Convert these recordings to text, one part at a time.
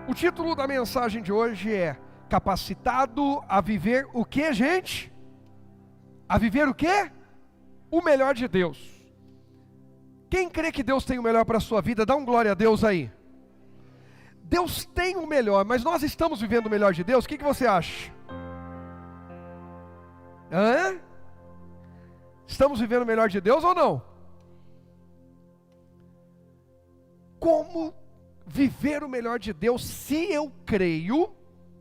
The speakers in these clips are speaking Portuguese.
O título da mensagem de hoje é Capacitado a viver o que, gente? A viver o quê? O melhor de Deus. Quem crê que Deus tem o melhor para a sua vida, dá um glória a Deus aí. Deus tem o melhor, mas nós estamos vivendo o melhor de Deus? O que você acha? Hã? Estamos vivendo o melhor de Deus ou não? Como viver o melhor de Deus se eu creio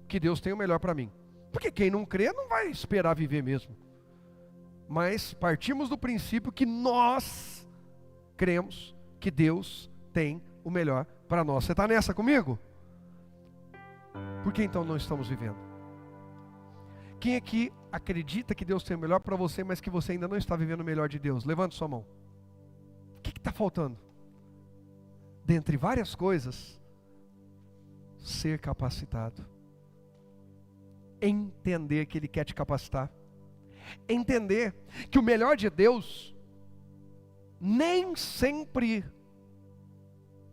que Deus tem o melhor para mim? Porque quem não crê não vai esperar viver mesmo. Mas partimos do princípio que nós cremos que Deus tem o melhor para nós. Você está nessa comigo? Por que então não estamos vivendo? Quem aqui acredita que Deus tem o melhor para você, mas que você ainda não está vivendo o melhor de Deus? Levante sua mão. O que está faltando? Dentre várias coisas, ser capacitado. Entender que Ele quer te capacitar. Entender que o melhor de Deus nem sempre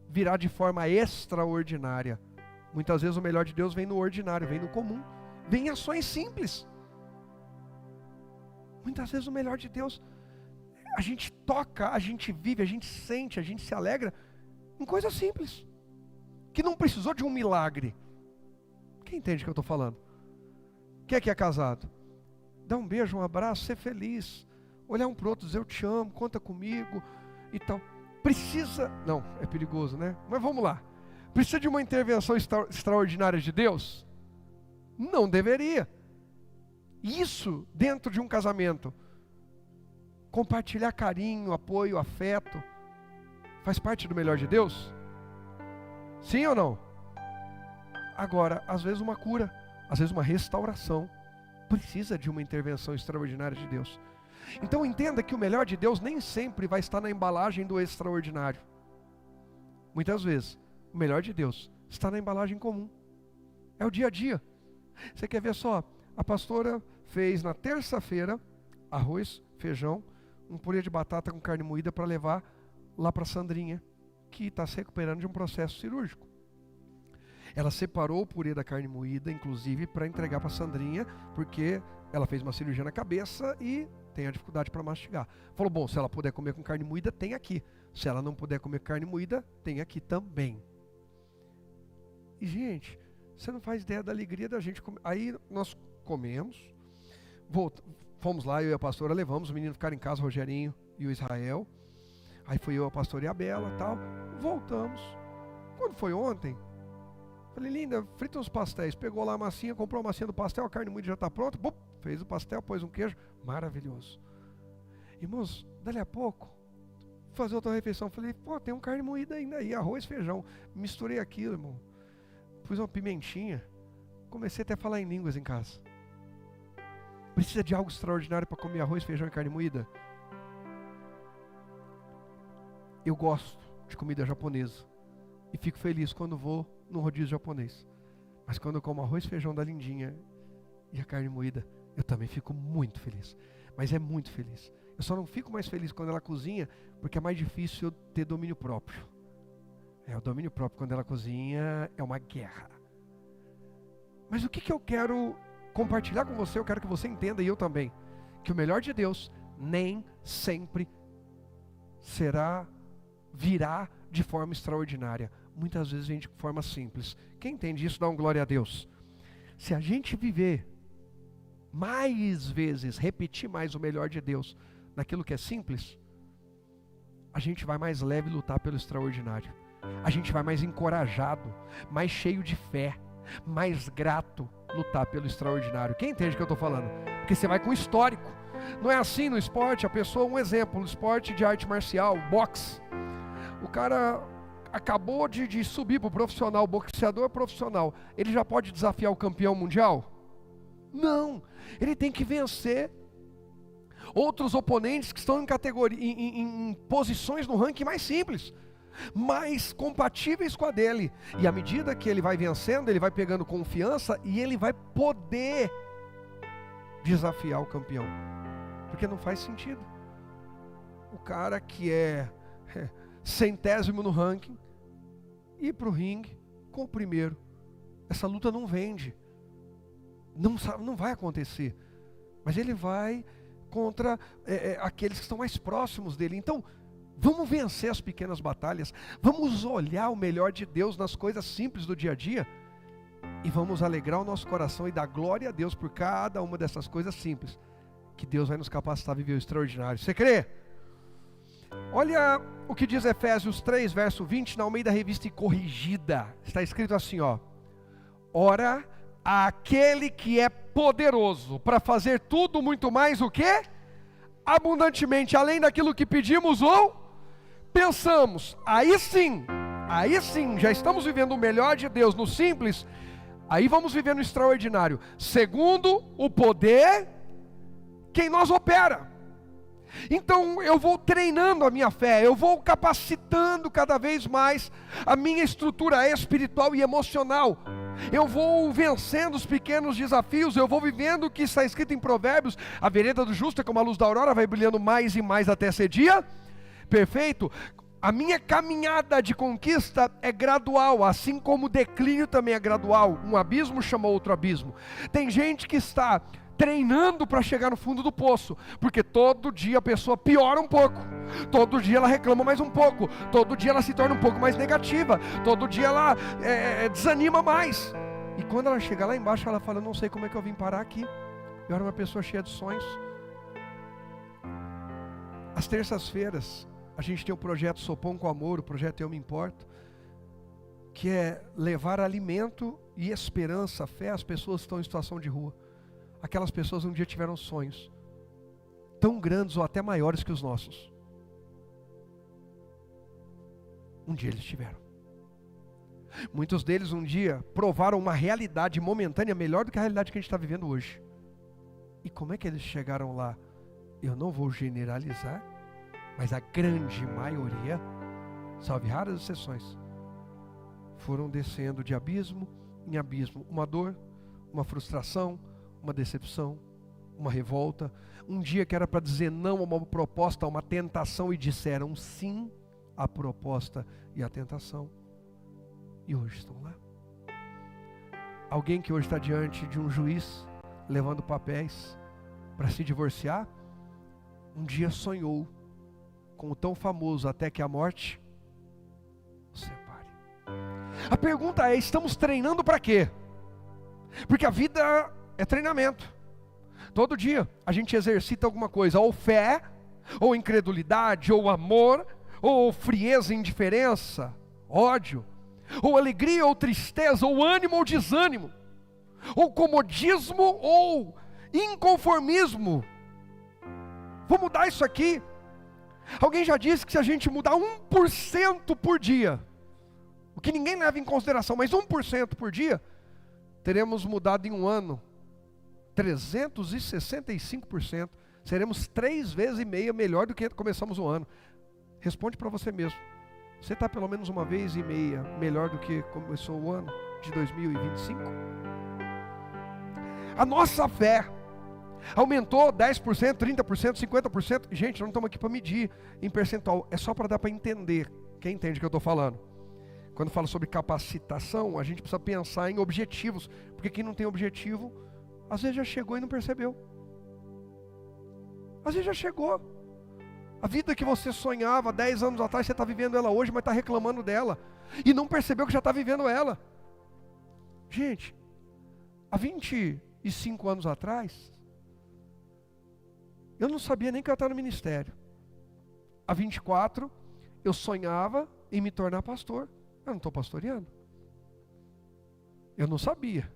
virá de forma extraordinária. Muitas vezes o melhor de Deus vem no ordinário, vem no comum, vem em ações simples. Muitas vezes o melhor de Deus, a gente toca, a gente vive, a gente sente, a gente se alegra em coisas simples, que não precisou de um milagre. Quem entende o que eu estou falando? Quem é casado? Dá um beijo, um abraço, ser feliz, olhar um para o outro, dizer eu te amo, conta comigo e tal. Precisa, não, é perigoso, né? Mas vamos lá. Precisa de uma intervenção extraordinária de Deus? Não deveria. Isso dentro de um casamento, compartilhar carinho, apoio, afeto, faz parte do melhor de Deus? Sim ou não? Agora, às vezes uma cura, às vezes uma restauração, precisa de uma intervenção extraordinária de Deus. Então entenda que o melhor de Deus nem sempre vai estar na embalagem do extraordinário. Muitas vezes, o melhor de Deus está na embalagem comum. É o dia a dia. Você quer ver só? A pastora fez na terça-feira arroz, feijão, um purê de batata com carne moída para levar lá para a Sandrinha, que está se recuperando de um processo cirúrgico. Ela separou o purê da carne moída, inclusive, para entregar para a Sandrinha, porque ela fez uma cirurgia na cabeça e tem a dificuldade para mastigar. Falou, bom, se ela puder comer com carne moída, tem aqui. Se ela não puder comer carne moída, tem aqui também. E, gente, você não faz ideia da alegria da gente comer. Aí nós comemos, fomos lá, eu e a pastora levamos, os meninos ficaram em casa, o Rogerinho e o Israel. Aí foi eu, a pastora e a Bela e tal. Voltamos. Quando foi ontem, falei, linda, frita uns pastéis. Pegou lá a massinha, comprou a massinha do pastel, a carne moída já está pronta. Bum, fez o pastel, pôs um queijo. Maravilhoso. Irmãos, dali a pouco, fazer outra refeição. Falei, pô, tem um carne moída ainda aí, arroz, feijão. Misturei aquilo, irmão. Pus uma pimentinha. Comecei até a falar em línguas em casa. Precisa de algo extraordinário para comer arroz, feijão e carne moída? Eu gosto de comida japonesa e fico feliz quando vou num rodízio japonês. Mas quando eu como arroz, feijão da Lindinha e a carne moída, eu também fico muito feliz. Mas é muito feliz. Eu só não fico mais feliz quando ela cozinha, porque é mais difícil eu ter domínio próprio. O domínio próprio quando ela cozinha é uma guerra. Mas o que eu quero compartilhar com você, eu quero que você entenda, e eu também, que o melhor de Deus nem sempre virá de forma extraordinária. Muitas vezes vem de forma simples. Quem entende isso, dá um glória a Deus. Se a gente viver mais vezes, repetir mais o melhor de Deus naquilo que é simples, a gente vai mais leve lutar pelo extraordinário. A gente vai mais encorajado, mais cheio de fé, mais grato lutar pelo extraordinário. Quem entende o que eu estou falando? Porque você vai com histórico. Não é assim no esporte, a pessoa, um exemplo, no esporte de arte marcial, boxe. O cara acabou de subir para o profissional, boxeador profissional. Ele já pode desafiar o campeão mundial? Não, ele tem que vencer outros oponentes que estão em posições no ranking mais simples, mais compatíveis com a dele. E à medida que ele vai vencendo, ele vai pegando confiança e ele vai poder desafiar o campeão. Porque não faz sentido o cara que é centésimo no ranking ir para o ringue com o primeiro. essa luta não vende. Não vai acontecer. Mas ele vai contra aqueles que estão mais próximos dele. Então, vamos vencer as pequenas batalhas. Vamos olhar o melhor de Deus nas coisas simples do dia a dia. E vamos alegrar o nosso coração e dar glória a Deus por cada uma dessas coisas simples. Que Deus vai nos capacitar a viver o extraordinário. Você crê? Olha o que diz Efésios 3, verso 20, na Almeida Revista e Corrigida. Está escrito assim, ó. Ora, aquele que é poderoso para fazer tudo muito mais o quê? Abundantemente, além daquilo que pedimos ou pensamos. Aí sim, já estamos vivendo o melhor de Deus no simples. Aí vamos viver no extraordinário, segundo o poder que em nós opera. Então eu vou treinando a minha fé, eu vou capacitando cada vez mais a minha estrutura espiritual e emocional. Eu vou vencendo os pequenos desafios, eu vou vivendo o que está escrito em Provérbios: a vereda do justo é como a luz da aurora, vai brilhando mais e mais até ser dia perfeito. A minha caminhada de conquista é gradual, assim como o declínio também é gradual. Um abismo chama outro abismo. Tem gente que está treinando para chegar no fundo do poço, porque todo dia a pessoa piora um pouco, todo dia ela reclama mais um pouco, todo dia ela se torna um pouco mais negativa, todo dia ela desanima mais. E quando ela chega lá embaixo, ela fala: não sei como é que eu vim parar aqui. Eu era uma pessoa cheia de sonhos. Às terças-feiras a gente tem o projeto Sou Pão com Amor, o projeto Eu Me Importo, que é levar alimento e esperança, fé às pessoas que estão em situação de rua. Aquelas pessoas um dia tiveram sonhos tão grandes ou até maiores que os nossos. Um dia eles tiveram. Muitos deles um dia provaram uma realidade momentânea melhor do que a realidade que a gente está vivendo hoje. E como é que eles chegaram lá? Eu não vou generalizar, mas a grande maioria, salve raras exceções, foram descendo de abismo em abismo. Uma dor, uma frustração, uma decepção, uma revolta. Um dia que era para dizer não a uma proposta, a uma tentação, e disseram sim à proposta e à tentação. E hoje estão lá. Alguém que hoje está diante de um juiz, levando papéis para se divorciar, um dia sonhou com o tão famoso até que a morte os separe. A pergunta é: estamos treinando para quê? Porque a vida é treinamento. Todo dia a gente exercita alguma coisa, ou fé, ou incredulidade, ou amor, ou frieza e indiferença, ódio, ou alegria ou tristeza, ou ânimo ou desânimo, ou comodismo ou inconformismo. Vou mudar isso aqui. Alguém já disse que se a gente mudar 1% por dia, o que ninguém leva em consideração, mas 1% por dia, teremos mudado em um ano 365%. Seremos 3,5 vezes melhor do que começamos o ano. Responde para você mesmo. Você está pelo menos 1,5 vezes melhor do que começou o ano de 2025? A nossa fé aumentou 10%, 30%, 50%. Gente, não estamos aqui para medir em percentual. É só para dar para entender. Quem entende o que eu estou falando? Quando falo sobre capacitação, a gente precisa pensar em objetivos. Porque quem não tem objetivo, às vezes já chegou e não percebeu. Às vezes já chegou. A vida que você sonhava 10 anos atrás, você está vivendo ela hoje, mas está reclamando dela. E não percebeu que já está vivendo ela. Gente, há 25 anos atrás, eu não sabia nem que eu ia estar no ministério. Há 24, eu sonhava em me tornar pastor. Eu não estou pastoreando. Eu não sabia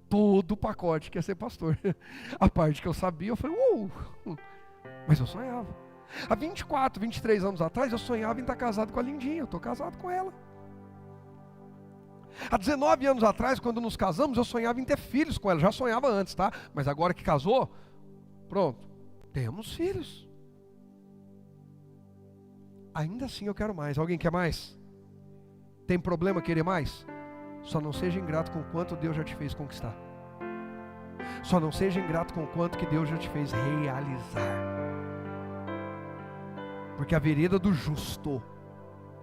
todo o pacote que ia ser pastor. A parte que eu sabia, eu falei, mas eu sonhava. Há 24, 23 anos atrás, eu sonhava em estar casado com a Lindinha. Eu estou casado com ela. Há 19 anos atrás, quando nos casamos, eu sonhava em ter filhos com ela. Já sonhava antes, tá? Mas agora que casou, pronto, temos filhos. Ainda assim eu quero mais. Alguém quer mais? Tem problema querer mais? Só não seja ingrato com o quanto Deus já te fez conquistar. Só não seja ingrato com o quanto que Deus já te fez realizar. Porque a vereda do justo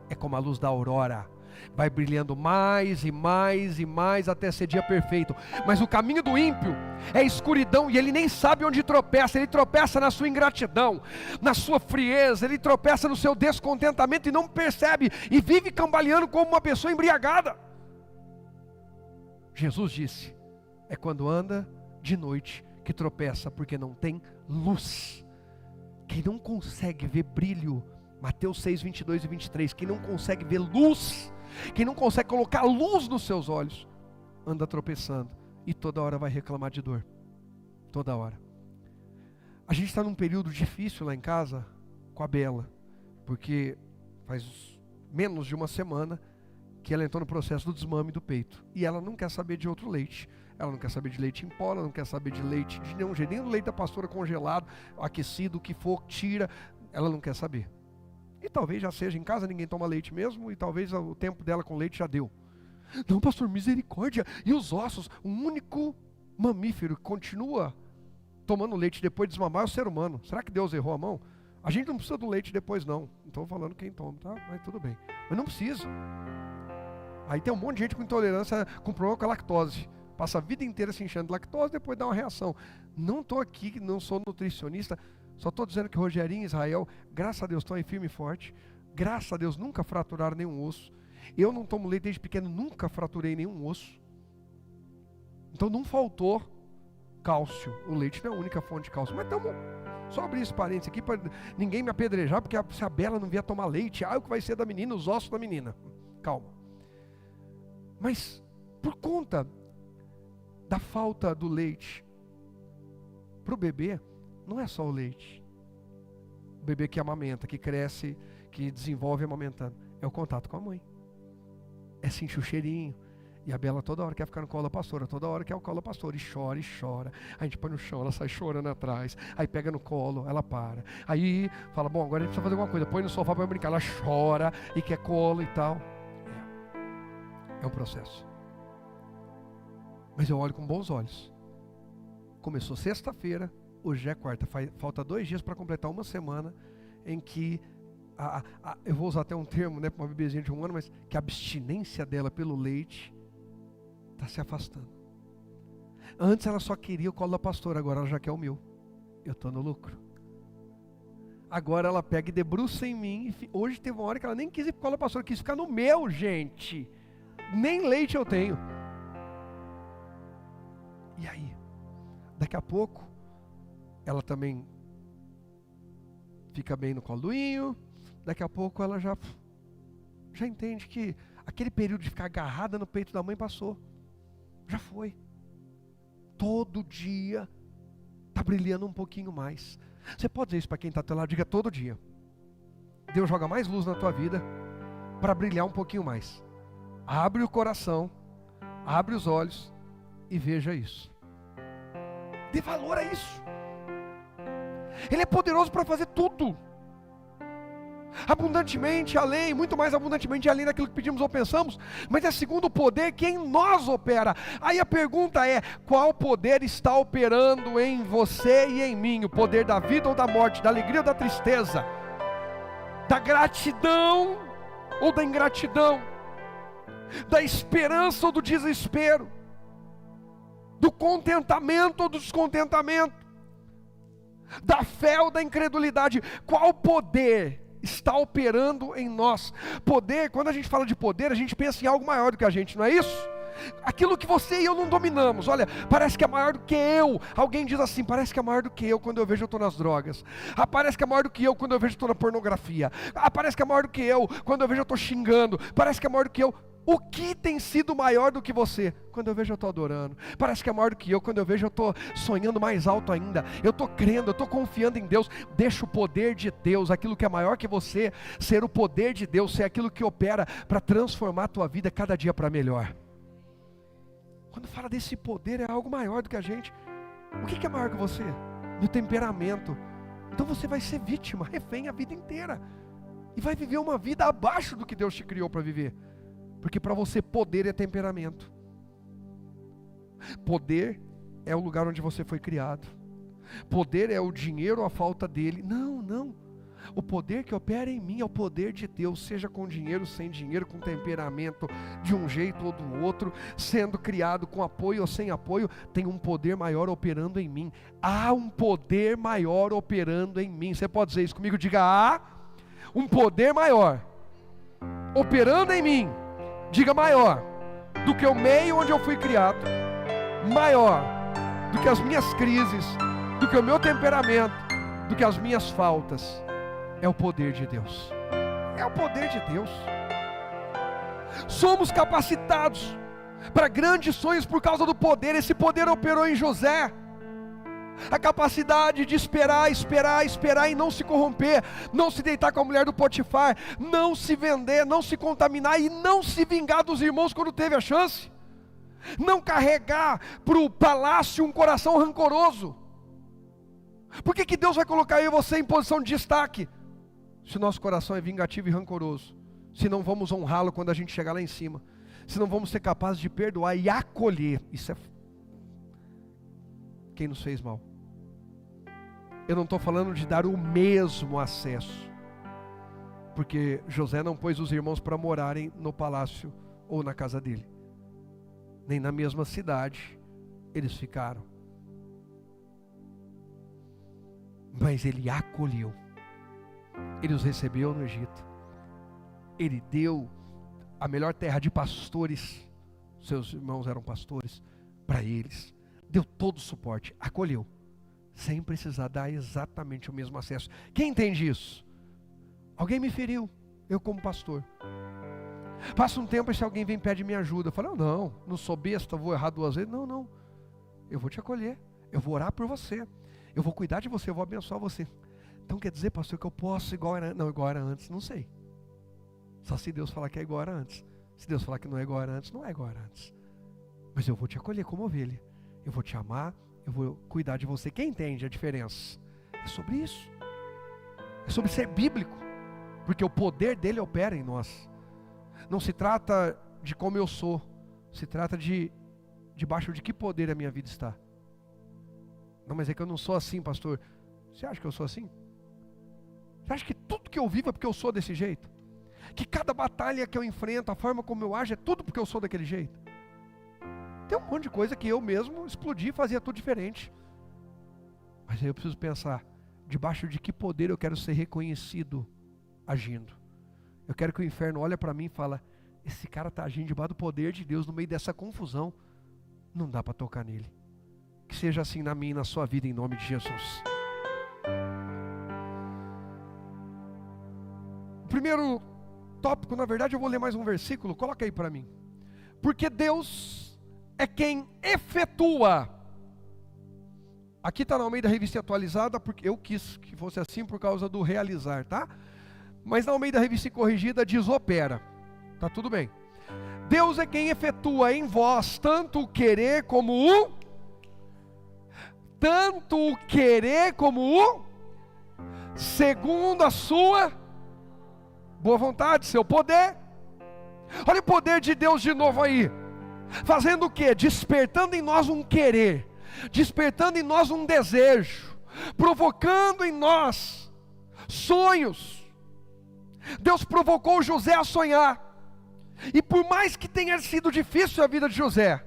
é como a luz da aurora, vai brilhando mais e mais e mais até ser dia perfeito. Mas o caminho do ímpio é escuridão, e ele nem sabe onde tropeça. Ele tropeça na sua ingratidão, na sua frieza, ele tropeça no seu descontentamento e não percebe, e vive cambaleando como uma pessoa embriagada. Jesus disse: é quando anda de noite que tropeça, porque não tem luz. Quem não consegue ver brilho, Mateus 6, 22 e 23, quem não consegue ver luz, quem não consegue colocar luz nos seus olhos, anda tropeçando, e toda hora vai reclamar de dor, toda hora. A gente está num período difícil lá em casa, com a Bela, porque faz menos de uma semana que ela entrou no processo do desmame do peito, e ela não quer saber de outro leite. Ela não quer saber de leite em pó, ela não quer saber de leite de nenhum jeito, nem do leite da pastora congelado, aquecido, o que for, tira, ela não quer saber. E talvez já seja, em casa ninguém toma leite mesmo, e talvez o tempo dela com leite já deu. Não, pastor, misericórdia, e os ossos? O único mamífero que continua tomando leite depois de desmamar é o ser humano. Será que Deus errou a mão? A gente não precisa do leite depois não, não estou falando quem toma, tá? Mas tudo bem, mas não precisa. Aí tem um monte de gente com intolerância, com problema com a lactose. Passa a vida inteira se enchendo de lactose, depois dá uma reação. Não estou aqui, não sou nutricionista, só estou dizendo que Rogerinho e Israel, graças a Deus, estão aí firme e forte. Graças a Deus, nunca fraturaram nenhum osso. Eu não tomo leite desde pequeno, nunca fraturei nenhum osso. Então não faltou cálcio. O leite não é a única fonte de cálcio. Mas estamos, só abrir esse parênteses aqui para ninguém me apedrejar, porque se a Bela não vier tomar leite, o que vai ser da menina? Os ossos da menina. Calma. Mas por conta da falta do leite para o bebê, não é só o leite. O bebê que amamenta, que cresce, que desenvolve amamentando, é o contato com a mãe, é sentir o cheirinho. E a Bela toda hora quer ficar no colo da pastora, toda hora quer o colo da pastora, e chora. A gente põe no chão, ela sai chorando atrás, aí pega no colo, ela para, aí fala, bom, agora a gente precisa fazer alguma coisa, põe no sofá para brincar, ela chora e quer colo e tal. É um processo. Mas eu olho com bons olhos. Começou sexta-feira, hoje é quarta, falta 2 dias para completar uma semana em que, eu vou usar até um termo, né, para uma bebezinha de 1 ano, mas que a abstinência dela pelo leite está se afastando. Antes ela só queria o colo da pastora, agora ela já quer o meu. Eu estou no lucro. Agora ela pega e debruça em mim. Hoje teve uma hora que ela nem quis ir para o colo da pastora, quis ficar no meu, gente. Nem leite eu tenho. E aí? Daqui a pouco, ela também fica bem no coloinho. Daqui a pouco ela já entende que aquele período de ficar agarrada no peito da mãe passou. Já foi. Todo dia está brilhando um pouquinho mais. Você pode dizer isso para quem está ao teu lado? Diga todo dia. Deus joga mais luz na tua vida para brilhar um pouquinho mais. Abre o coração, abre os olhos e veja isso. Dê valor a isso. Ele é poderoso para fazer tudo. Abundantemente, além, muito mais abundantemente além daquilo que pedimos ou pensamos, mas é segundo o poder que em nós opera. Aí a pergunta é, qual poder está operando em você e em mim? O poder da vida ou da morte, da alegria ou da tristeza, da gratidão ou da ingratidão, da esperança ou do desespero, do contentamento ou do descontentamento, da fé ou da incredulidade? Qual poder está operando em nós? Poder, quando a gente fala de poder, a gente pensa em algo maior do que a gente, não é isso? Aquilo que você e eu não dominamos. Olha, parece que é maior do que eu. Alguém diz assim, parece que é maior do que eu quando eu vejo eu estou nas drogas. Parece que é maior do que eu quando eu vejo eu estou na pornografia. Parece que é maior do que eu quando eu vejo eu estou xingando. Parece que é maior do que eu. O que tem sido maior do que você? Quando eu vejo eu estou adorando. Parece que é maior do que eu. Quando eu vejo eu estou sonhando mais alto ainda. Eu estou crendo, eu estou confiando em Deus. Deixa o poder de Deus, aquilo que é maior que você, ser o poder de Deus, ser aquilo que opera para transformar a tua vida cada dia para melhor. Quando fala desse poder, é algo maior do que a gente. O que é maior que você? Meu temperamento. Então você vai ser vítima, refém a vida inteira. E vai viver uma vida abaixo do que Deus te criou para viver. Porque para você poder é temperamento. Poder é o lugar onde você foi criado. Poder é o dinheiro ou a falta dele. Não. O poder que opera em mim é o poder de Deus, seja com dinheiro, sem dinheiro, com temperamento de um jeito ou do outro, sendo criado com apoio ou sem apoio, tem um poder maior operando em mim. Há um poder maior operando em mim. Você pode dizer isso comigo? Diga: há um poder maior operando em mim. Diga: maior do que o meio onde eu fui criado, maior do que as minhas crises, do que o meu temperamento, do que as minhas faltas. É o poder de Deus. É o poder de Deus. Somos capacitados para grandes sonhos por causa do poder. Esse poder operou em José. A capacidade de esperar e não se corromper, não se deitar com a mulher do Potifar, não se vender, não se contaminar e não se vingar dos irmãos quando teve a chance. Não carregar para o palácio um coração rancoroso. Por que Deus vai colocar eu e você em posição de destaque? Se o nosso coração é vingativo e rancoroso, se não vamos honrá-lo quando a gente chegar lá em cima, se não vamos ser capazes de perdoar e acolher, isso é quem nos fez mal. Eu não estou falando de dar o mesmo acesso, porque José não pôs os irmãos para morarem no palácio ou na casa dele, nem na mesma cidade eles ficaram, mas ele acolheu. Ele os recebeu no Egito. Ele deu a melhor terra de pastores. Seus irmãos eram pastores. Para eles. Deu todo o suporte. Acolheu. Sem precisar dar exatamente o mesmo acesso. Quem entende isso? Alguém me feriu. Eu como pastor. Passa um tempo e se alguém vem e pede minha ajuda. Eu falo: não sou besta, vou errar 2 vezes. Não. Eu vou te acolher. Eu vou orar por você. Eu vou cuidar de você. Eu vou abençoar você. Então quer dizer, pastor, que eu posso igual era antes? Não, igual era antes, não sei. Só se Deus falar que é igual era antes. Se Deus falar que não é igual era antes, não é igual era antes. Mas eu vou te acolher como ovelha. Eu vou te amar, eu vou cuidar de você. Quem entende a diferença? É sobre isso. É sobre ser bíblico. Porque o poder dele opera em nós. Não se trata de como eu sou. Se trata de debaixo de que poder a minha vida está. Não, mas é que eu não sou assim, pastor. Você acha que eu sou assim? Você acha que tudo que eu vivo é porque eu sou desse jeito? Que cada batalha que eu enfrento, a forma como eu ajo, é tudo porque eu sou daquele jeito? Tem um monte de coisa que eu mesmo explodi e fazia tudo diferente. Mas aí eu preciso pensar, debaixo de que poder eu quero ser reconhecido agindo? Eu quero que o inferno olhe para mim e fale: esse cara está agindo debaixo do poder de Deus no meio dessa confusão. Não dá para tocar nele. Que seja assim na minha e na sua vida, em nome de Jesus. O primeiro tópico, na verdade, eu vou ler mais um versículo. Coloca aí para mim. Porque Deus é quem efetua. Aqui está na Almeida Revista Atualizada, porque eu quis que fosse assim por causa do realizar, tá? Mas na Almeida Revista Corrigida diz opera. Tá tudo bem. Deus é quem efetua em vós tanto o querer como o segundo a sua boa vontade, seu poder. Olha o poder de Deus de novo aí. Fazendo o quê? Despertando em nós um querer, despertando em nós um desejo, provocando em nós sonhos. Deus provocou José a sonhar. E por mais que tenha sido difícil a vida de José,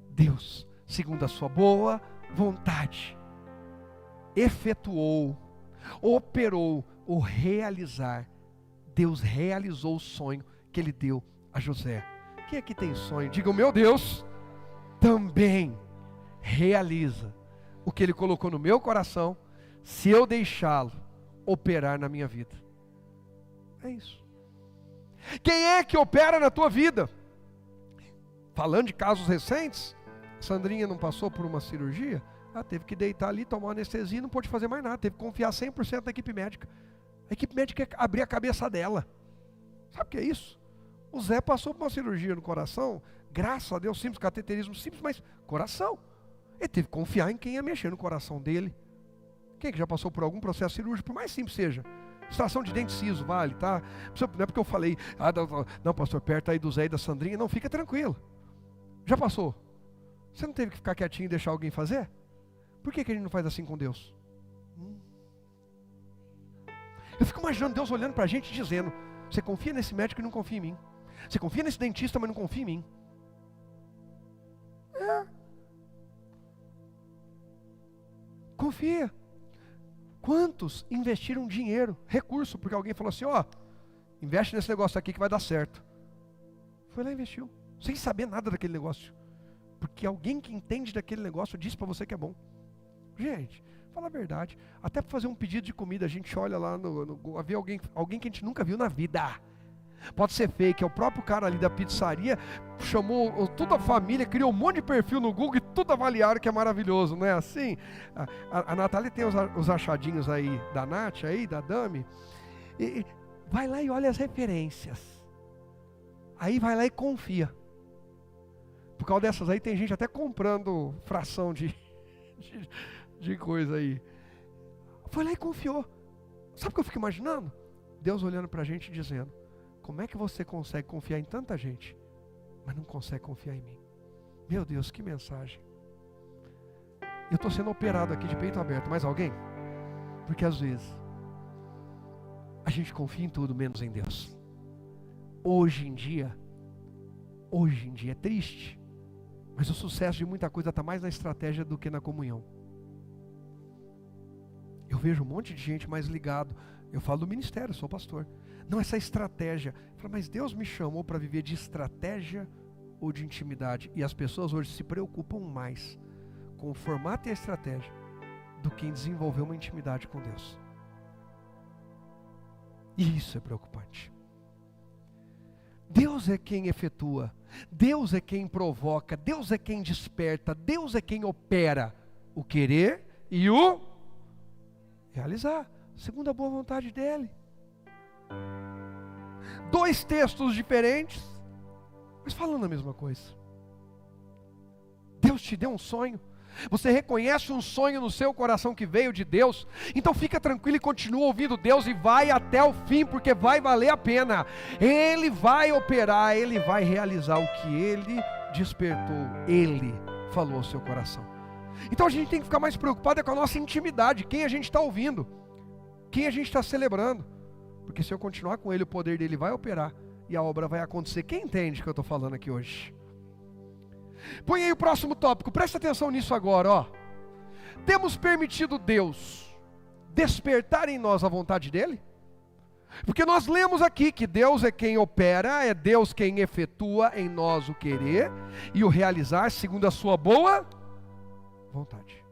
Deus, segundo a sua boa vontade, efetuou, operou o realizar. Deus realizou o sonho que Ele deu a José. Quem aqui tem sonho? Diga: o meu Deus também realiza o que Ele colocou no meu coração, se eu deixá-lo operar na minha vida. É isso. Quem é que opera na tua vida? Falando de casos recentes, Sandrinha não passou por uma cirurgia? Teve que deitar ali, tomar anestesia e não pôde fazer mais nada. Teve que confiar 100% na equipe médica. A equipe médica ia abrir a cabeça dela. Sabe o que é isso? O Zé passou por uma cirurgia no coração, graças a Deus, simples, cateterismo simples, mas coração. Ele teve que confiar em quem ia mexer no coração dele. Quem é que já passou por algum processo cirúrgico, por mais simples seja? Extração de dente siso, vale, tá? Não é porque eu falei, não, pastor, perto aí do Zé e da Sandrinha, não, fica tranquilo. Já passou? Você não teve que ficar quietinho e deixar alguém fazer? Por que a gente não faz assim com Deus? Eu fico imaginando Deus olhando para a gente e dizendo: você confia nesse médico e não confia em mim. Você confia nesse dentista, mas não confia em mim. Confia. Quantos investiram dinheiro, recurso, porque alguém falou assim: investe nesse negócio aqui que vai dar certo. Foi lá e investiu, sem saber nada daquele negócio. Porque alguém que entende daquele negócio disse para você que é bom. Gente, fala a verdade. Até para fazer um pedido de comida, a gente olha lá, vê alguém que a gente nunca viu na vida. Pode ser fake, é o próprio cara ali da pizzaria, chamou toda a família, criou um monte de perfil no Google e tudo avaliaram, que é maravilhoso, não é assim? A Natália tem os achadinhos aí da Nath, aí, da Dami, e vai lá e olha as referências. Aí vai lá e confia. Por causa dessas aí tem gente até comprando fração de coisa aí. Foi lá e confiou. Sabe o que eu fico imaginando? Deus olhando pra gente e dizendo: como é que você consegue confiar em tanta gente, mas não consegue confiar em mim? Meu Deus, que mensagem. Eu estou sendo operado aqui de peito aberto. Mais alguém? Porque às vezes a gente confia em tudo menos em Deus. Hoje em dia é triste, mas o sucesso de muita coisa está mais na estratégia do que na comunhão. Eu vejo um monte de gente mais ligado. Eu falo do ministério, sou pastor. Não, essa estratégia. Eu falo: mas Deus me chamou para viver de estratégia ou de intimidade? E as pessoas hoje se preocupam mais com o formato e a estratégia do que em desenvolver uma intimidade com Deus. E isso é preocupante. Deus é quem efetua, Deus é quem provoca, Deus é quem desperta, Deus é quem opera o querer e o realizar, segundo a boa vontade dEle. Dois textos diferentes, mas falando a mesma coisa. Deus te deu um sonho. Você reconhece um sonho no seu coração que veio de Deus? Então fica tranquilo e continua ouvindo Deus e vai até o fim, porque vai valer a pena. Ele vai operar, Ele vai realizar o que Ele despertou, Ele falou ao seu coração. Então a gente tem que ficar mais preocupado com a nossa intimidade, quem a gente está ouvindo, quem a gente está celebrando. Porque se eu continuar com Ele, o poder dEle vai operar e a obra vai acontecer. Quem entende o que eu estou falando aqui hoje? Põe aí o próximo tópico, presta atenção nisso agora, Temos permitido Deus despertar em nós a vontade dEle? Porque nós lemos aqui que Deus é quem opera, é Deus quem efetua em nós o querer e o realizar segundo a sua boa vontade.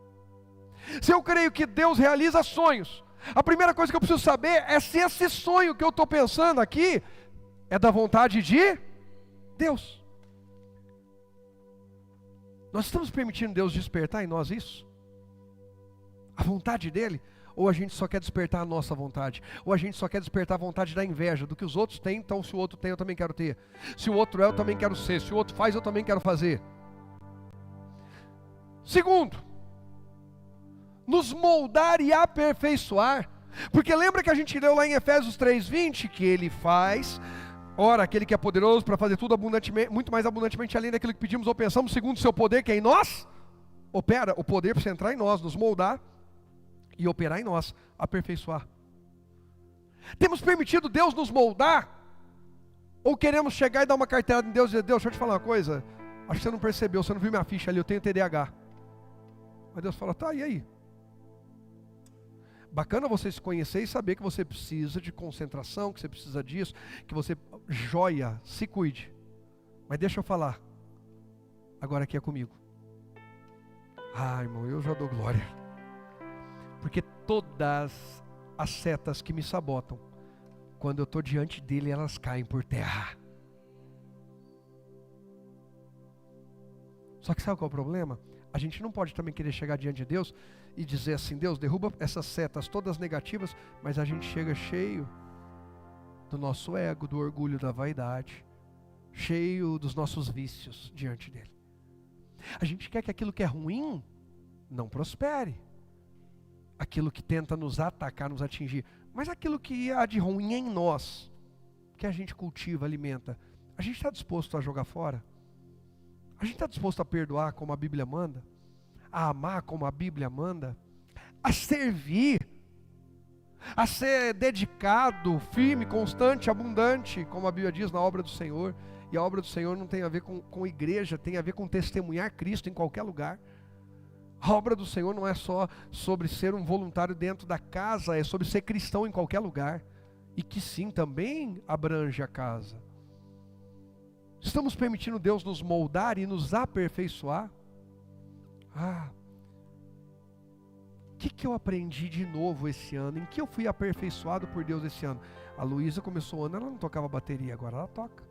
Se eu creio que Deus realiza sonhos, a primeira coisa que eu preciso saber é se esse sonho que eu estou pensando aqui é da vontade de Deus. Nós estamos permitindo Deus despertar em nós isso? A vontade dEle? Ou a gente só quer despertar a nossa vontade? Ou a gente só quer despertar a vontade da inveja, do que os outros têm, então se o outro tem, eu também quero ter. Se o outro é, eu também quero ser. Se o outro faz, eu também quero fazer. Segundo, nos moldar e aperfeiçoar. Porque lembra que a gente leu lá em Efésios 3:20, que Ele faz... Ora, aquele que é poderoso para fazer tudo abundantemente, muito mais abundantemente além daquilo que pedimos ou pensamos, segundo o seu poder, que é em nós, opera. O poder para entrar em nós, nos moldar e operar em nós, aperfeiçoar. Temos permitido Deus nos moldar? Ou queremos chegar e dar uma carteirada em Deus e dizer: Deus, deixa eu te falar uma coisa, acho que você não percebeu, você não viu minha ficha ali, eu tenho TDAH. Mas Deus fala: tá, e aí? Bacana você se conhecer e saber que você precisa de concentração, que você precisa disso, que você, joia, se cuide. Mas deixa eu falar, agora aqui é comigo. Irmão, eu já dou glória. Porque todas as setas que me sabotam, quando eu estou diante dele, elas caem por terra. Só que sabe qual é o problema? A gente não pode também querer chegar diante de Deus e dizer assim: Deus, derruba essas setas todas negativas, mas a gente chega cheio do nosso ego, do orgulho, da vaidade, cheio dos nossos vícios diante dele. A gente quer que aquilo que é ruim não prospere, aquilo que tenta nos atacar, nos atingir, mas aquilo que há de ruim em nós, que a gente cultiva, alimenta, a gente está disposto a jogar fora? A gente está disposto a perdoar como a Bíblia manda? A amar como a Bíblia manda? A servir? a ser dedicado, firme, constante, abundante, como a Bíblia diz, na obra do Senhor. E a obra do Senhor não tem a ver com igreja, tem a ver com testemunhar Cristo em qualquer lugar. A obra do Senhor não é só sobre ser um voluntário dentro da casa, é sobre ser cristão em qualquer lugar. E que sim, também abrange a casa. Estamos permitindo Deus nos moldar e nos aperfeiçoar? O que eu aprendi de novo esse ano? Em que eu fui aperfeiçoado por Deus esse ano? A Luísa começou o ano, ela não tocava bateria, agora ela toca.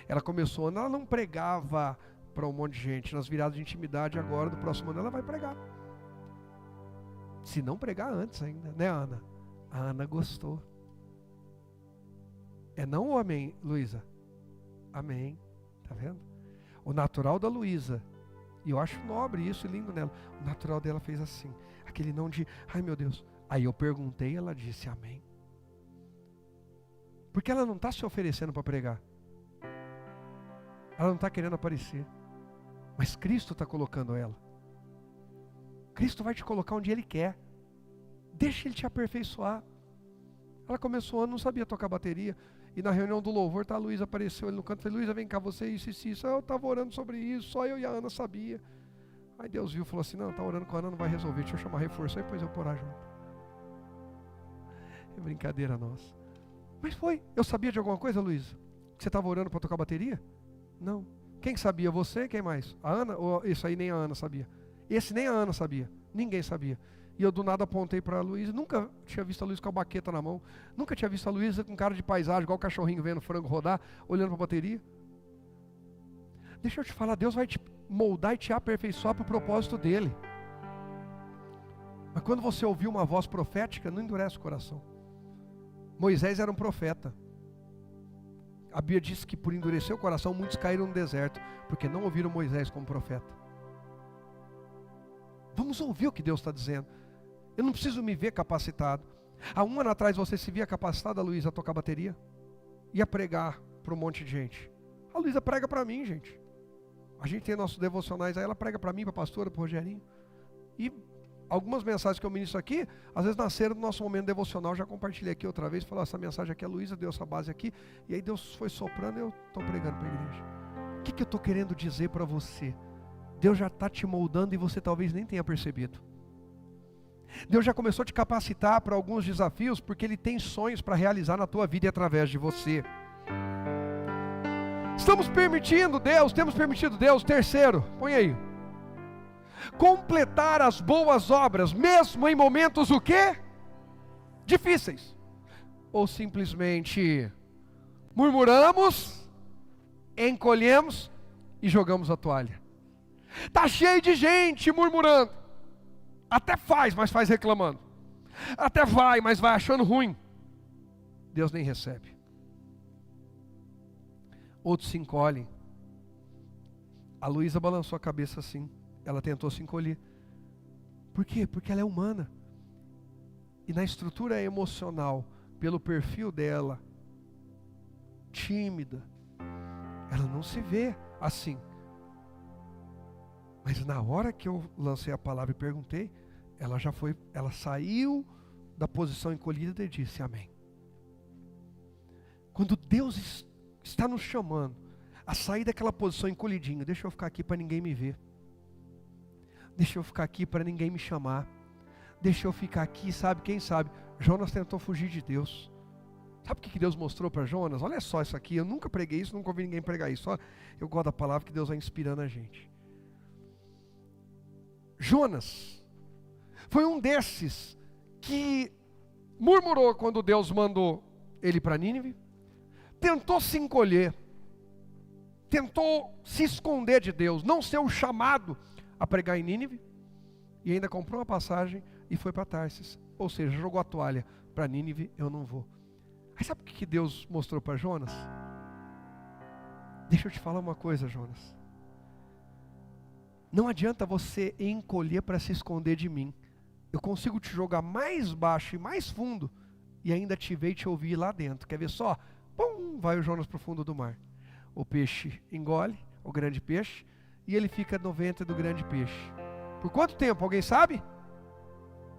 Ela começou o ano, ela não pregava para um monte de gente. Nas viradas de intimidade agora, do próximo ano, ela vai pregar. Se não pregar antes ainda, né, Ana? A Ana gostou. É não ou amém, Luísa? Amém. Tá vendo? O natural da Luísa, e eu acho nobre isso e lindo nela, o natural dela fez assim, aquele não de, ai meu Deus. Aí eu perguntei, ela disse amém. Porque ela não está se oferecendo para pregar. Ela não está querendo aparecer. Mas Cristo está colocando ela. Cristo vai te colocar onde Ele quer. Deixa Ele te aperfeiçoar. Ela começou o ano, não sabia tocar bateria. E na reunião do louvor, a Luísa apareceu ali no canto. Falei, Luísa, vem cá, você, isso. Eu estava orando sobre isso, só eu e a Ana sabia. Aí Deus viu e falou assim, não, está orando com a Ana, não vai resolver. Deixa eu chamar reforço, aí depois eu pôr junto. É brincadeira nossa. Mas foi. Eu sabia de alguma coisa, Luísa? Que você estava orando para tocar bateria? Não. Quem sabia? Você? Quem mais? A Ana? Ou isso aí nem a Ana sabia? Esse nem a Ana sabia. Ninguém sabia. E eu do nada apontei para a Luísa. Nunca tinha visto a Luísa com a baqueta na mão. Nunca tinha visto a Luísa com cara de paisagem, igual o cachorrinho vendo o frango rodar, olhando para a bateria. Deixa eu te falar, Deus vai te moldar e te aperfeiçoar para o propósito dEle. Mas quando você ouvir uma voz profética, não endurece o coração. Moisés era um profeta. A Bíblia diz que por endurecer o coração, muitos caíram no deserto, porque não ouviram Moisés como profeta. Vamos ouvir o que Deus está dizendo. Eu não preciso me ver capacitado. Há um ano atrás você se via capacitada, Luísa, a tocar bateria? Ia pregar para um monte de gente. A Luísa prega para mim, gente. A gente tem nossos devocionais aí, ela prega para mim, para a pastora, para o Rogerinho. E algumas mensagens que eu ministro aqui, às vezes nasceram do nosso momento devocional, já compartilhei aqui outra vez, falei, essa mensagem aqui, a Luísa deu essa base aqui, e aí Deus foi soprando e eu estou pregando para a igreja. O que eu estou querendo dizer para você? Deus já está te moldando e você talvez nem tenha percebido. Deus já começou a te capacitar para alguns desafios, porque Ele tem sonhos para realizar na tua vida e através de você. Temos permitido Deus, terceiro, põe aí, completar as boas obras, mesmo em momentos o quê? Difíceis. Ou simplesmente murmuramos, encolhemos e jogamos a toalha. Está cheio de gente murmurando. Até faz, mas faz reclamando. Até vai, mas vai achando ruim. Deus nem recebe. Outros se encolhem. A Luísa balançou a cabeça assim. Ela tentou se encolher. Por quê? Porque ela é humana. E na estrutura emocional, pelo perfil dela, tímida, ela não se vê assim. Mas na hora que eu lancei a palavra e perguntei, ela saiu da posição encolhida e disse amém. Quando Deus está nos chamando a sair daquela posição encolhidinha, deixa eu ficar aqui para ninguém me ver. Deixa eu ficar aqui para ninguém me chamar. Deixa eu ficar aqui, sabe, quem sabe? Jonas tentou fugir de Deus. Sabe o que Deus mostrou para Jonas? Olha só isso aqui, eu nunca preguei isso, nunca ouvi ninguém pregar isso. Olha, eu gosto da palavra que Deus vai inspirando a gente. Jonas foi um desses que murmurou quando Deus mandou ele para Nínive, tentou se encolher, tentou se esconder de Deus, não ser o chamado a pregar em Nínive, e ainda comprou uma passagem e foi para Tarsis, ou seja, jogou a toalha para Nínive, eu não vou. Aí sabe o que Deus mostrou para Jonas? Deixa eu te falar uma coisa, Jonas. Não adianta você encolher para se esconder de mim. Eu consigo te jogar mais baixo e mais fundo e ainda te ver e te ouvir lá dentro. Quer ver só? Pum, vai o Jonas para o fundo do mar. O peixe engole, o grande peixe, e ele fica no ventre do grande peixe. Por quanto tempo? Alguém sabe?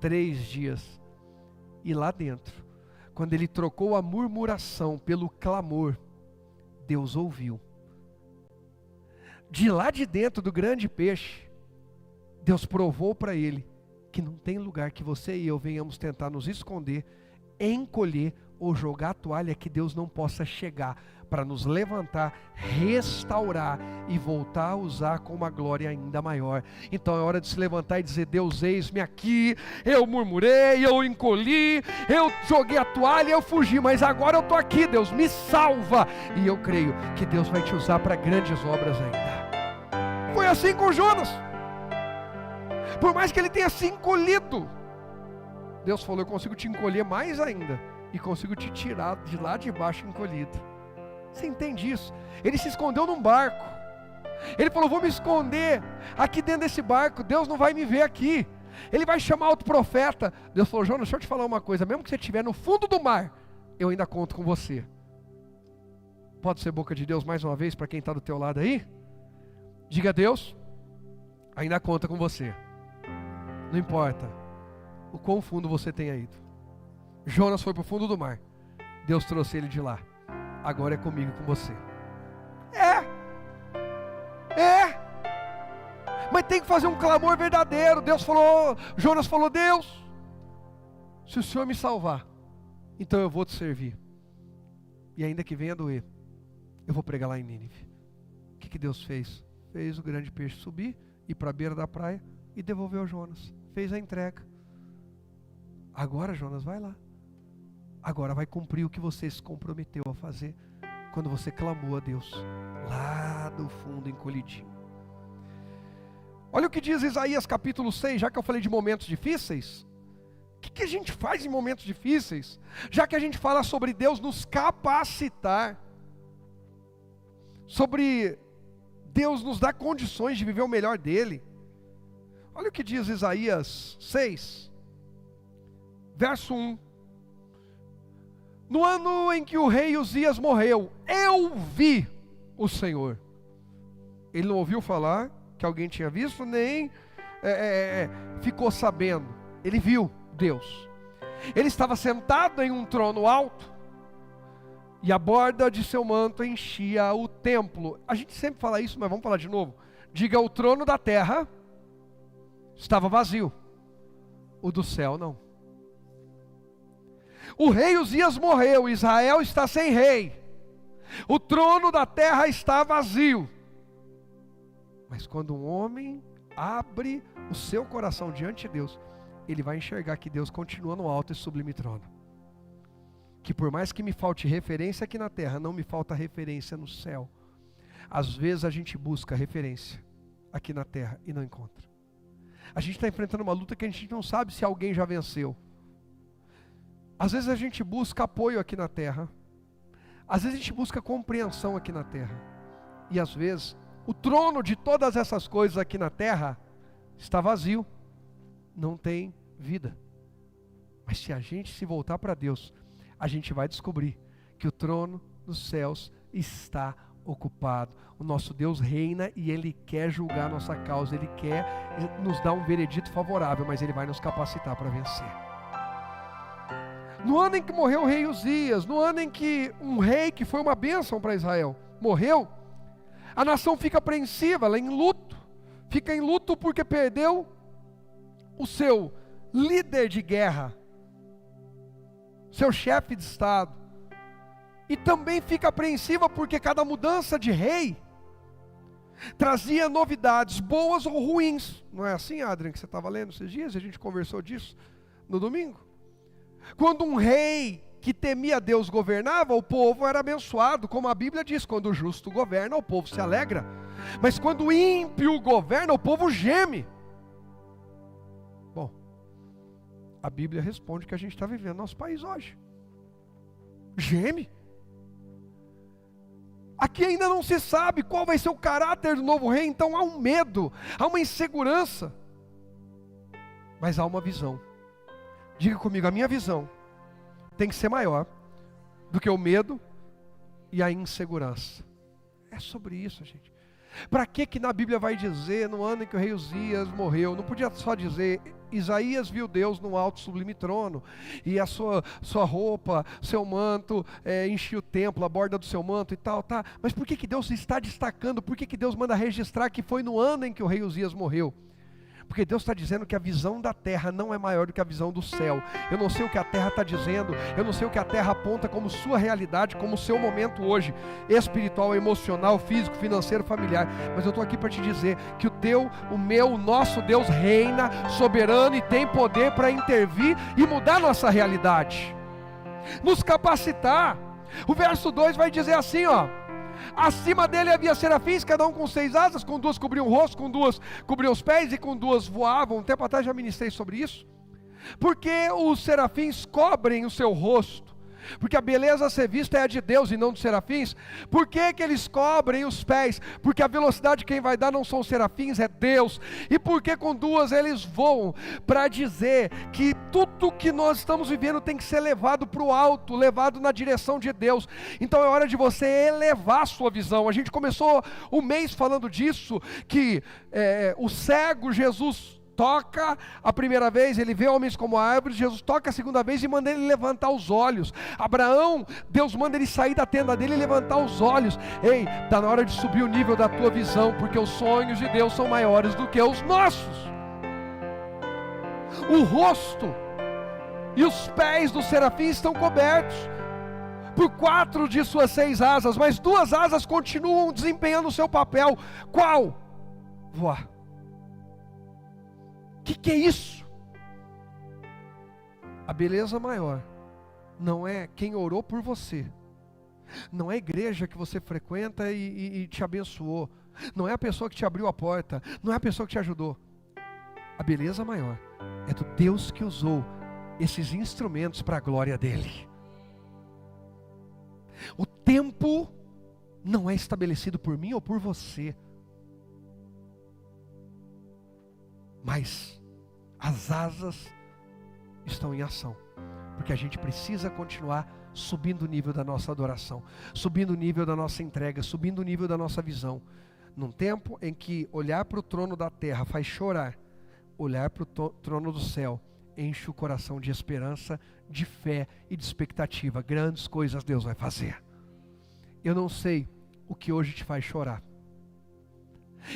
3 dias. E lá dentro, Quando ele trocou a murmuração pelo clamor, Deus ouviu. De lá de dentro do grande peixe, Deus provou para ele que não tem lugar que você e eu venhamos tentar nos esconder, encolher ou jogar a toalha que Deus não possa chegar para nos levantar, restaurar e voltar a usar com uma glória ainda maior. Então é hora de se levantar e dizer: Deus, eis-me aqui, eu murmurei, eu encolhi, eu joguei a toalha, eu fugi, mas agora eu estou aqui, Deus, me salva. E eu creio que Deus vai te usar para grandes obras ainda. Foi assim com Jonas. Por mais que ele tenha se encolhido, Deus falou: eu consigo te encolher mais ainda, e consigo te tirar de lá de baixo encolhido. Você entende isso? Ele se escondeu num barco. Ele falou: vou me esconder aqui dentro desse barco, Deus não vai me ver aqui. Ele vai chamar outro profeta. Deus falou: Jonas, deixa eu te falar uma coisa, mesmo que você estiver no fundo do mar, eu ainda conto com você. Pode ser boca de Deus mais uma vez para quem está do teu lado aí? Diga: Deus, ainda conta com você. Não importa o quão fundo você tenha ido. Jonas foi para o fundo do mar, Deus trouxe ele de lá. Agora é comigo e com você. Mas tem que fazer um clamor verdadeiro. Deus falou, Jonas falou: Deus, se o Senhor me salvar, então eu vou te servir. E ainda que venha doer, eu vou pregar lá em Nínive. O que Deus fez? Fez o grande peixe subir, ir para a beira da praia e devolveu Jonas. Fez a entrega. Agora, Jonas, vai lá. Agora vai cumprir o que você se comprometeu a fazer quando você clamou a Deus lá do fundo encolhidinho. Olha o que diz Isaías capítulo 6, já que eu falei de momentos difíceis. O que a gente faz em momentos difíceis? Já que a gente fala sobre Deus nos capacitar, sobre Deus nos dar condições de viver o melhor dele. Olha o que diz Isaías 6, verso 1. No ano em que o rei Uzias morreu, eu vi o Senhor. Ele não ouviu falar que alguém tinha visto, nem ficou sabendo. Ele viu Deus. Ele estava sentado em um trono alto, e a borda de seu manto enchia o templo. A gente sempre fala isso, mas vamos falar de novo. Diga: o trono da terra estava vazio, o do céu não. O rei Uzias morreu, Israel está sem rei, o trono da terra está vazio. Mas quando um homem abre o seu coração diante de Deus, ele vai enxergar que Deus continua no alto e sublime trono. Que por mais que me falte referência aqui na terra, não me falta referência no céu. Às vezes a gente busca referência aqui na terra e não encontra. A gente está enfrentando uma luta que a gente não sabe se alguém já venceu. Às vezes a gente busca apoio aqui na terra. Às vezes a gente busca compreensão aqui na terra. E às vezes o trono de todas essas coisas aqui na terra está vazio. Não tem vida. Mas se a gente se voltar para Deus, a gente vai descobrir que o trono dos céus está ocupado. O nosso Deus reina e Ele quer julgar a nossa causa. Ele quer nos dar um veredito favorável, mas Ele vai nos capacitar para vencer. No ano em que morreu o rei Uzias, no ano em que um rei que foi uma bênção para Israel morreu, a nação fica apreensiva, ela é em luto. Fica em luto porque perdeu o seu líder de guerra, seu chefe de estado. E também fica apreensiva porque cada mudança de rei trazia novidades boas ou ruins. Não é assim, Adrian, que você estava lendo esses dias? A gente conversou disso no domingo. Quando um rei que temia Deus governava, o povo era abençoado, como a Bíblia diz: quando o justo governa, o povo se alegra. Mas quando o ímpio governa, o povo geme. Bom, a Bíblia responde que a gente está vivendo no nosso país hoje. Geme. Aqui ainda não se sabe qual vai ser o caráter do novo rei, então há um medo, há uma insegurança. Mas há uma visão. Diga comigo: a minha visão tem que ser maior do que o medo e a insegurança. É sobre isso, gente. Para que na Bíblia vai dizer, no ano em que o rei Uzias morreu, não podia só dizer, Isaías viu Deus no alto sublime trono, e a sua roupa, seu manto, enchia o templo, a borda do seu manto e tal, tá? Mas por que Deus está destacando, por que Deus manda registrar que foi no ano em que o rei Uzias morreu? Porque Deus está dizendo que a visão da terra não é maior do que a visão do céu. Eu não sei o que a terra está dizendo, eu não sei o que a terra aponta como sua realidade, como seu momento hoje, espiritual, emocional, físico, financeiro, familiar. Mas eu estou aqui para te dizer que o nosso Deus reina, soberano e tem poder para intervir e mudar nossa realidade, nos capacitar. O verso 2 vai dizer assim, ó: acima dele havia serafins, cada um com 6 asas, com 2 cobriam o rosto, com 2 cobriam os pés e com 2 voavam. Um tempo atrás já ministrei sobre isso. Porque os serafins cobrem o seu rosto? Porque a beleza a ser vista é a de Deus e não dos serafins. Por que eles cobrem os pés? Porque a velocidade quem vai dar não são os serafins, é Deus. E por que com 2 eles voam? Para dizer que tudo que nós estamos vivendo tem que ser levado para o alto, levado na direção de Deus. Então é hora de você elevar a sua visão. A gente começou o mês falando disso, que o cego Jesus toca a primeira vez, ele vê homens como árvores. Jesus toca a segunda vez e manda ele levantar os olhos. Abraão, Deus manda ele sair da tenda dele e levantar os olhos. Ei, está na hora de subir o nível da tua visão, porque os sonhos de Deus são maiores do que os nossos. O rosto e os pés dos serafins estão cobertos por 4 de suas 6 asas, mas 2 asas continuam desempenhando o seu papel. Qual? Voar. O que é isso? A beleza maior não é quem orou por você, não é a igreja que você frequenta e te abençoou, não é a pessoa que te abriu a porta, não é a pessoa que te ajudou. A beleza maior é do Deus que usou esses instrumentos para a glória dele. O tempo não é estabelecido por mim ou por você, mas as asas estão em ação, porque a gente precisa continuar subindo o nível da nossa adoração, subindo o nível da nossa entrega, subindo o nível da nossa visão. Num tempo em que olhar para o trono da terra faz chorar, olhar para o trono do céu enche o coração de esperança, de fé e de expectativa. Grandes coisas Deus vai fazer. Eu não sei o que hoje te faz chorar,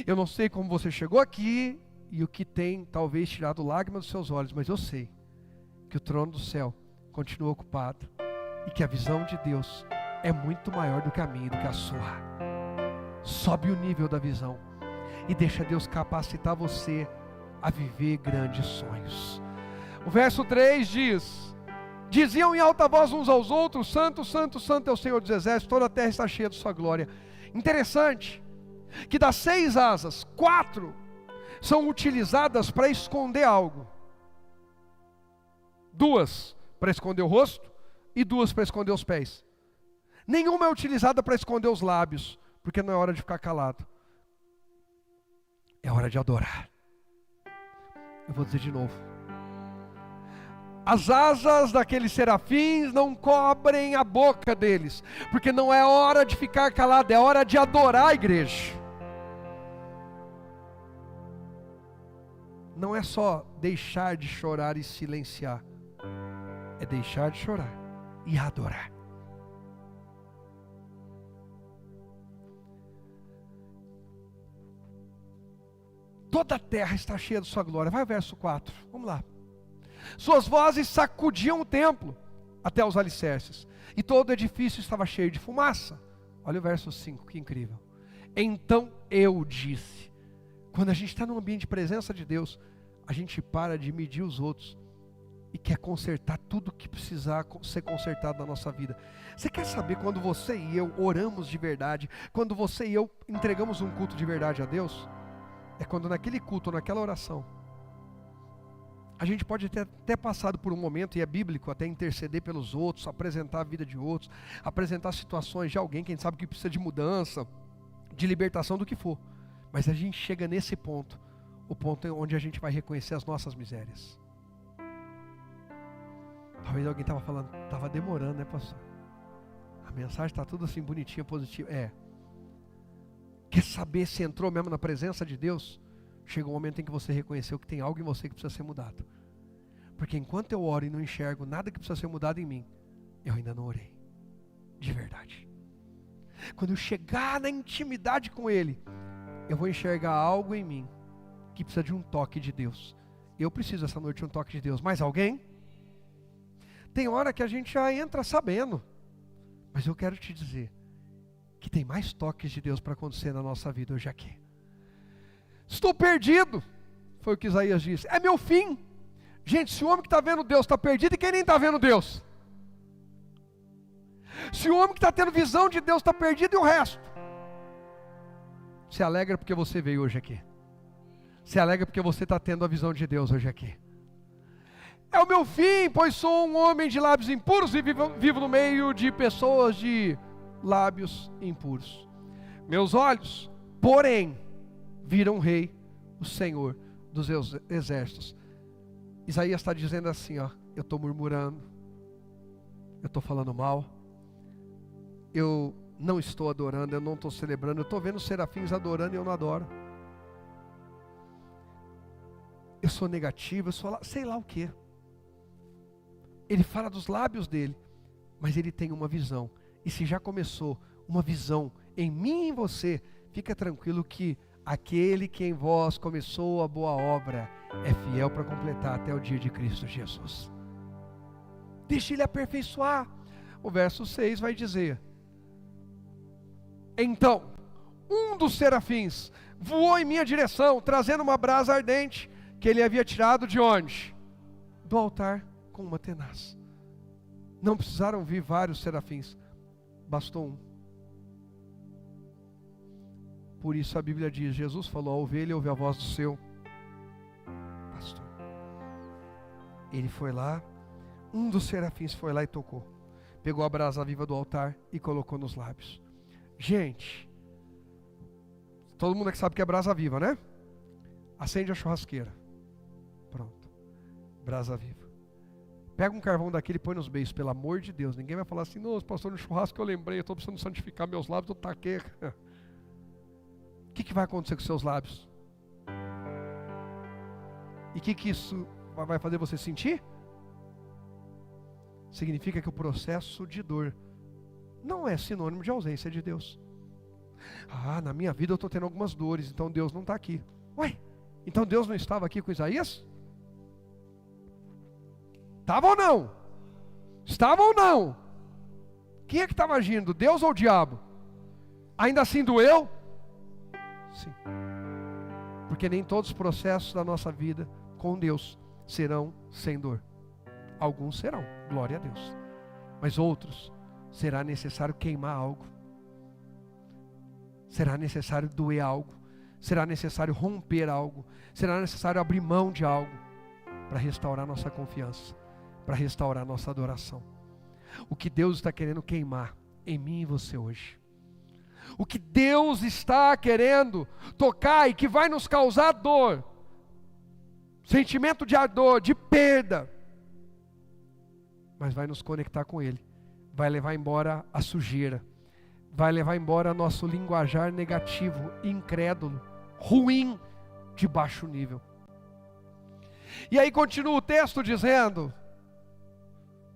eu não sei como você chegou aqui e o que tem talvez tirado lágrimas dos seus olhos, mas eu sei que o trono do céu continua ocupado e que a visão de Deus é muito maior do que a minha e do que a sua. Sobe o nível da visão e deixa Deus capacitar você a viver grandes sonhos. O verso 3 diz: diziam em alta voz uns aos outros: Santo, Santo, Santo é o Senhor dos exércitos, toda a terra está cheia de sua glória. Interessante que das 6 asas, 4 são utilizadas para esconder algo. 2 para esconder o rosto e 2 para esconder os pés. Nenhuma é utilizada para esconder os lábios, porque não é hora de ficar calado, é hora de adorar. Eu vou dizer de novo: as asas daqueles serafins não cobrem a boca deles, porque não é hora de ficar calado, é hora de adorar a igreja. Não é só deixar de chorar e silenciar, é deixar de chorar e adorar. Toda a terra está cheia de sua glória. Vai ao verso 4, vamos lá. Suas vozes sacudiam o templo até os alicerces, e todo o edifício estava cheio de fumaça. Olha o verso 5, que incrível. Então eu disse. Quando a gente está num ambiente de presença de Deus, a gente para de medir os outros e quer consertar tudo que precisar ser consertado na nossa vida. Você quer saber quando você e eu oramos de verdade, quando você e eu entregamos um culto de verdade a Deus? É quando naquele culto, naquela oração, a gente pode ter até passado por um momento, e é bíblico, até interceder pelos outros, apresentar a vida de outros, apresentar situações de alguém, quem sabe que precisa de mudança, de libertação, do que for. Mas a gente chega nesse ponto, o ponto onde a gente vai reconhecer as nossas misérias. Talvez alguém estava falando, estava demorando, né, pastor? A mensagem está tudo assim bonitinha, positiva. Quer saber se entrou mesmo na presença de Deus? Chega um momento em que você reconheceu que tem algo em você que precisa ser mudado. Porque enquanto eu oro e não enxergo nada que precisa ser mudado em mim, eu ainda não orei. De verdade. Quando eu chegar na intimidade com Ele, eu vou enxergar algo em mim que precisa de um toque de Deus. Eu preciso essa noite de um toque de Deus. Mais alguém? Tem hora que a gente já entra sabendo. Mas eu quero te dizer que tem mais toques de Deus para acontecer na nossa vida hoje aqui. Estou perdido, foi o que Isaías disse. É meu fim. Gente, se o homem que está vendo Deus está perdido, e quem nem está vendo Deus? Se o homem que está tendo visão de Deus está perdido, e o resto? Se alegra porque você veio hoje aqui. Se alegra porque você está tendo a visão de Deus hoje aqui. É o meu fim, pois sou um homem de lábios impuros e vivo no meio de pessoas de lábios impuros. Meus olhos, porém, viram o Rei, o Senhor dos exércitos. Isaías está dizendo assim, ó, eu estou murmurando, eu estou falando mal, eu não estou adorando, eu não estou celebrando, eu estou vendo os serafins adorando e eu não adoro. Eu sou negativo, eu sou sei lá o que. Ele fala dos lábios dele, mas ele tem uma visão. E se já começou uma visão em mim e em você, fica tranquilo que aquele que em vós começou a boa obra é fiel para completar até o dia de Cristo Jesus. Deixa ele aperfeiçoar. O verso 6 vai dizer: então, um dos serafins voou em minha direção, trazendo uma brasa ardente, que ele havia tirado de onde? Do altar, com uma tenaz. Não precisaram vir vários serafins, bastou um. Por isso a Bíblia diz, Jesus falou, a ovelha ouve a voz do seu pastor. Ele foi lá, um dos serafins foi lá e tocou. Pegou a brasa viva do altar e colocou nos lábios. Gente, todo mundo aqui sabe que é brasa viva, né? Acende a churrasqueira. Pronto. Brasa viva. Pega um carvão daquele e põe nos beijos, pelo amor de Deus. Ninguém vai falar assim, nossa, pastor, no churrasco eu lembrei, eu estou precisando santificar meus lábios, eu taquei. O que vai acontecer com seus lábios? E o que isso vai fazer você sentir? Significa que o processo de dor não é sinônimo de ausência de Deus. Ah, na minha vida eu estou tendo algumas dores, então Deus não está aqui. Ué, então Deus não estava aqui com Isaías? Estava ou não? Estava ou não? Quem é que estava agindo? Deus ou o diabo? Ainda assim doeu? Sim. Porque nem todos os processos da nossa vida com Deus serão sem dor. Alguns serão, glória a Deus. Mas outros, será necessário queimar algo. Será necessário doer algo. Será necessário romper algo. Será necessário abrir mão de algo para restaurar nossa confiança, para restaurar nossa adoração. O que Deus está querendo queimar em mim e você hoje. O que Deus está querendo tocar e que vai nos causar dor, sentimento de dor, de perda, mas vai nos conectar com Ele, vai levar embora a sujeira, vai levar embora nosso linguajar negativo, incrédulo, ruim, de baixo nível. E aí continua o texto dizendo,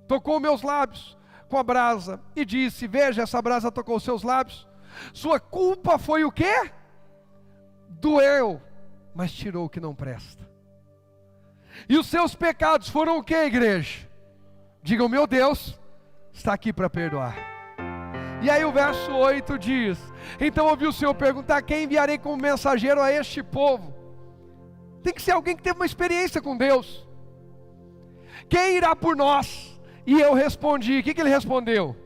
tocou meus lábios com a brasa e disse, veja, essa brasa tocou seus lábios, sua culpa foi o quê? Doeu, mas tirou o que não presta. E os seus pecados foram o quê, igreja? Digam, meu Deus está aqui para perdoar. E aí o verso 8 diz, então ouvi o Senhor perguntar, quem enviarei como mensageiro a este povo? Tem que ser alguém que teve uma experiência com Deus. Quem irá por nós? E eu respondi, o que ele respondeu?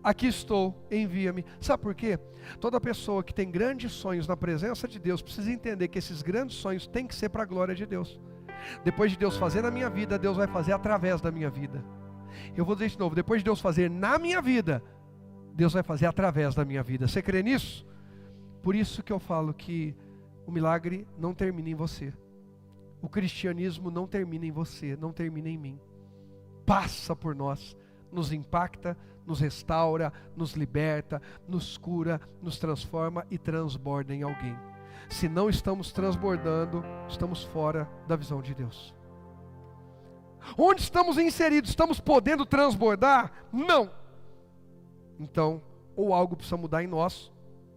Aqui estou, envia-me. Sabe por quê? Toda pessoa que tem grandes sonhos na presença de Deus precisa entender que esses grandes sonhos têm que ser para a glória de Deus. Depois de Deus fazer na minha vida, Deus vai fazer através da minha vida. Eu vou dizer de novo, depois de Deus fazer na minha vida, Deus vai fazer através da minha vida. Você crê nisso? Por isso que eu falo que o milagre não termina em você. O cristianismo não termina em você, não termina em mim. Passa por nós, nos impacta, nos restaura, nos liberta, nos cura, nos transforma e transborda em alguém. Se não estamos transbordando, estamos fora da visão de Deus. Onde estamos inseridos? Estamos podendo transbordar? Não. Então, ou algo precisa mudar em nós,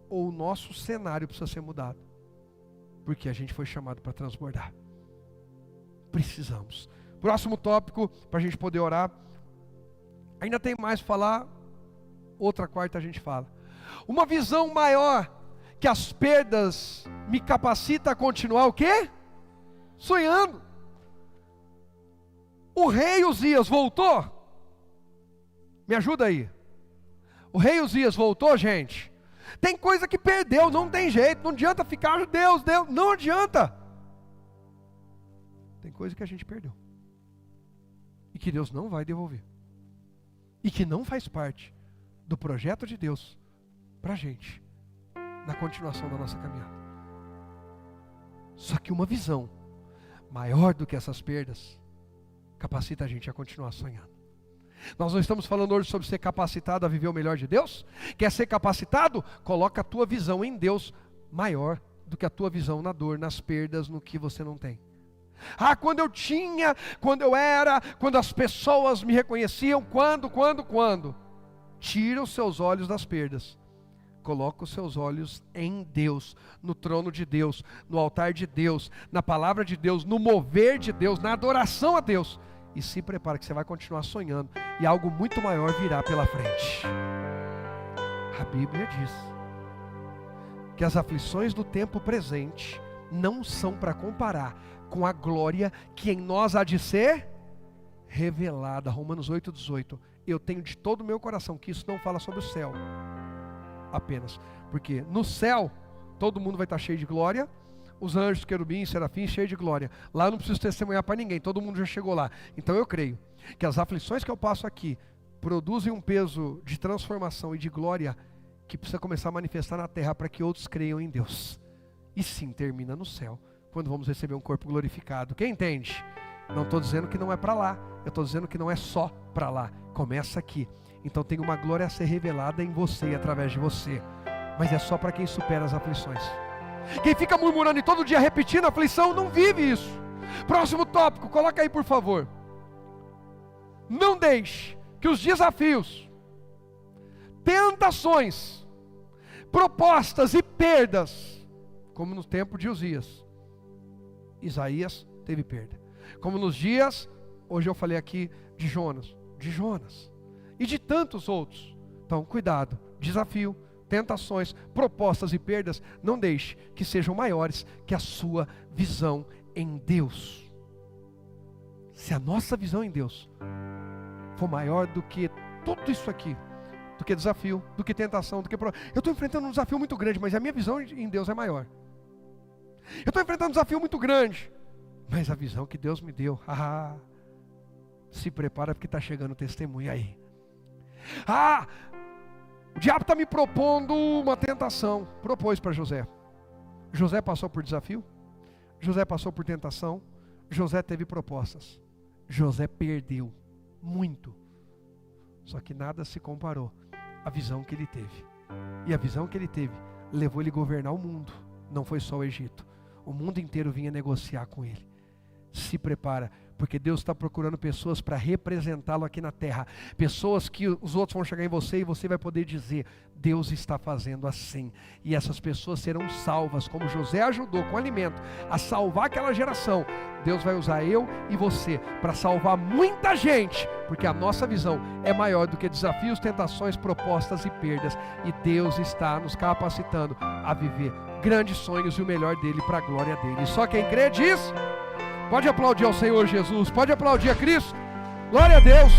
ou o nosso cenário precisa ser mudado. Porque a gente foi chamado para transbordar. Precisamos. Próximo tópico, para a gente poder orar. Ainda tem mais para falar. Outra quarta a gente fala. Uma visão maior que as perdas me capacita a continuar o quê? Sonhando. O rei Uzias voltou? Me ajuda aí. O rei Uzias voltou, gente? Tem coisa que perdeu, não tem jeito. Não adianta ficar, Deus, não adianta. Tem coisa que a gente perdeu. E que Deus não vai devolver. E que não faz parte do projeto de Deus para a gente, na continuação da nossa caminhada. Só que uma visão maior do que essas perdas capacita a gente a continuar sonhando. Nós não estamos falando hoje sobre ser capacitado a viver o melhor de Deus? Quer ser capacitado? Coloca a tua visão em Deus maior do que a tua visão na dor, nas perdas, no que você não tem. Quando eu tinha, quando eu era, quando as pessoas me reconheciam, quando? Tira os seus olhos das perdas. Coloca os seus olhos em Deus, no trono de Deus, no altar de Deus, na palavra de Deus, no mover de Deus, na adoração a Deus. E se prepara que você vai continuar sonhando e algo muito maior virá pela frente. A Bíblia diz que as aflições do tempo presente não são para comparar com a glória que em nós há de ser revelada. Romanos 8,18. Eu tenho de todo o meu coração que isso não fala sobre o céu apenas, porque no céu todo mundo vai estar cheio de glória, os anjos, querubins, serafins, cheios de glória. Lá eu não preciso testemunhar para ninguém, todo mundo já chegou lá. Então eu creio que as aflições que eu passo aqui produzem um peso de transformação e de glória que precisa começar a manifestar na terra para que outros creiam em Deus. E sim, termina no céu, quando vamos receber um corpo glorificado. Quem entende? Não estou dizendo que não é para lá, eu estou dizendo que não é só para lá, começa aqui. Então tem uma glória a ser revelada em você e através de você, mas é só para quem supera as aflições. Quem fica murmurando e todo dia repetindo a aflição não vive isso. Próximo tópico, coloca aí por favor. Não deixe que os desafios, tentações, propostas e perdas, como no tempo de Uzias, Isaías teve perda, como nos dias, hoje eu falei aqui de Jonas e de tantos outros. Então cuidado, desafio, tentações, propostas e perdas, não deixe que sejam maiores que a sua visão em Deus. Se a nossa visão em Deus for maior do que tudo isso aqui, do que desafio, do que tentação, do que... Eu estou enfrentando um desafio muito grande, mas a minha visão em Deus é maior. Eu estou enfrentando um desafio muito grande, mas a visão que Deus me deu, se prepara porque está chegando o testemunho aí. O diabo está me propondo uma tentação. Propôs para José. José passou por desafio, José passou por tentação, José teve propostas. José perdeu muito, só que nada se comparou à visão que ele teve. E a visão que ele teve levou ele a governar o mundo. Não foi só o Egito, o mundo inteiro vinha negociar com ele. Se prepara, porque Deus está procurando pessoas para representá-lo aqui na terra, pessoas que os outros vão chegar em você e você vai poder dizer, Deus está fazendo assim, e essas pessoas serão salvas, como José ajudou com alimento a salvar aquela geração. Deus vai usar eu e você para salvar muita gente, porque a nossa visão é maior do que desafios, tentações, propostas e perdas, e Deus está nos capacitando a viver grandes sonhos e o melhor dele para a glória dele. E só quem crê diz... Pode aplaudir ao Senhor Jesus, pode aplaudir a Cristo, glória a Deus.